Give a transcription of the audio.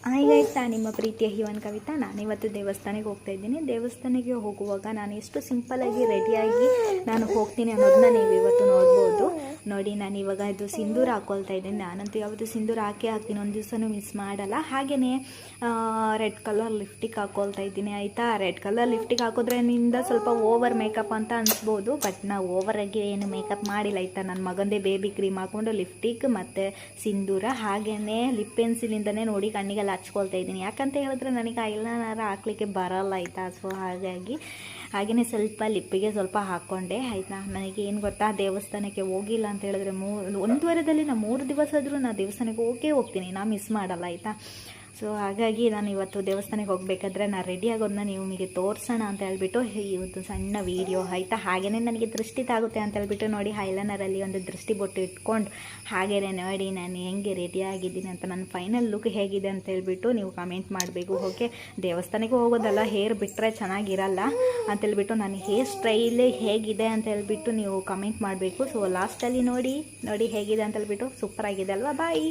Hi guys, ನಿಮ್ಮ ಪ್ರೀತಿಯ ಹಿವನ್ ಕವಿತಾ. ನಾನಿವತ್ತು ದೇವಸ್ಥಾನಕ್ಕೆ ಹೋಗ್ತಾ ಇದ್ದೀನಿ. ದೇವಸ್ಥಾನಕ್ಕೆ ಹೋಗುವಾಗ ನಾನು ಎಷ್ಟು ಸಿಂಪಲ್ಲಾಗಿ ರೆಡಿಯಾಗಿ ನಾನು ಹೋಗ್ತೀನಿ ಅನ್ನೋದನ್ನ ನೀವು ಇವತ್ತು ನೋಡ್ಬೋದು. ನೋಡಿ, ನಾನು ಇವಾಗ ಇದು ಸಿಂಧೂರ ಹಾಕ್ಕೊಳ್ತಾ ಇದ್ದೀನಿ. ನಾನಂತೂ ಯಾವತ್ತೂ ಸಿಂಧೂರ ಹಾಕ್ತೀನಿ, ಒಂದು ದಿವಸನೂ ಮಿಸ್ ಮಾಡಲ್ಲ. ಹಾಗೆಯೇ ರೆಡ್ ಕಲರ್ ಲಿಫ್ಟಿಕ್ ಹಾಕ್ಕೊಳ್ತಾ ಇದ್ದೀನಿ, ಆಯಿತಾ. ರೆಡ್ ಕಲರ್ ಲಿಫ್ಟಿಕ್ ಹಾಕೋದ್ರಿಂದ ಸ್ವಲ್ಪ ಓವರ್ ಮೇಕಪ್ ಅಂತ ಅನಿಸ್ಬೋದು, ಬಟ್ ನಾವು ಓವರಾಗಿ ಏನು ಮೇಕಪ್ ಮಾಡಿಲ್ಲ, ಆಯಿತಾ. ನನ್ನ ಮಗಂದೇ ಬೇಬಿ ಕ್ರೀಮ್ ಹಾಕ್ಕೊಂಡು ಲಿಫ್ಟಿಕ್ ಮತ್ತು ಸಿಂಧೂರ, ಹಾಗೆಯೇ ಲಿಪ್ ಪೆನ್ಸಿಲಿಂದನೇ ನೋಡಿ ಕಣ್ಣಿಗೆಲ್ಲ ಹಚ್ಕೊಳ್ತಾ ಇದ್ದೀನಿ. ಯಾಕಂತ ಹೇಳಿದ್ರೆ ನನಗೆ ಐಲೈನರ್ ಹಾಕ್ಲಿಕ್ಕೆ ಬರಲ್ಲ, ಆಯಿತಾ. ಸೊ ಹಾಗೆಯೇ ಸ್ವಲ್ಪ ಲಿಪ್ಪಿಗೆ ಸ್ವಲ್ಪ ಹಾಕ್ಕೊಂಡೆ, ಆಯಿತಾ. ನನಗೆ ಏನು ಗೊತ್ತಾ, ದೇವಸ್ಥಾನಕ್ಕೆ ಹೋಗಿಲ್ಲ ಅಂತ ಹೇಳಿದ್ರೆ 1 ವಾರದಲ್ಲಿ ನಾನು 3 ದಿವಸ ಆದರೂ ನಾನು ದೇವಸ್ಥಾನಕ್ಕೆ ಹೋಗ್ತೀನಿ, ನಾನು ಮಿಸ್ ಮಾಡಲ್ಲ, ಆಯಿತಾ. ಸೊ ಹಾಗಾಗಿ ನಾನು ಇವತ್ತು ದೇವಸ್ಥಾನಕ್ಕೆ ಹೋಗಬೇಕಾದ್ರೆ ನಾನು ರೆಡಿ ಆಗೋದನ್ನ ನಿಮಗೆ ತೋರಿಸೋಣ ಅಂತ ಹೇಳ್ಬಿಟ್ಟು ಇವತ್ತು ಸಣ್ಣ ವೀಡಿಯೋ, ಆಯಿತಾ. ಹಾಗೆಯೇ ನನಗೆ ದೃಷ್ಟಿ ತಾಗುತ್ತೆ ಅಂತ ಹೇಳ್ಬಿಟ್ಟು ನೋಡಿ ಐಲೈನರಲ್ಲಿ ಒಂದು ದೃಷ್ಟಿ ಬೊಟ್ಟು ಇಟ್ಕೊಂಡು ಹಾಗೆಯೇ ನೋಡಿ ನಾನು ಹೆಂಗೆ ರೆಡಿ ಆಗಿದ್ದೀನಿ ಅಂತ, ನನ್ನ ಫೈನಲ್ ಲುಕ್ ಹೇಗಿದೆ ಅಂತ ಹೇಳ್ಬಿಟ್ಟು ನೀವು ಕಮೆಂಟ್ ಮಾಡಬೇಕು. ಓಕೆ, ದೇವಸ್ಥಾನಕ್ಕೆ ಹೋಗೋದಲ್ಲ, ಹೇರ್ ಬಿಟ್ಟರೆ ಚೆನ್ನಾಗಿರಲ್ಲ ಅಂತೇಳ್ಬಿಟ್ಟು ನಾನು ಹೇರ್ ಸ್ಟೈಲ್ ಹೇಗಿದೆ ಅಂತ ಹೇಳ್ಬಿಟ್ಟು ನೀವು ಕಮೆಂಟ್ ಮಾಡಬೇಕು. ಸೊ ಲಾಸ್ಟಲ್ಲಿ ನೋಡಿ ಹೇಗಿದೆ ಅಂತ ಹೇಳ್ಬಿಟ್ಟು ಸೂಪರ್ ಆಗಿದೆ ಅಲ್ವಾ. ಬಾಯ್.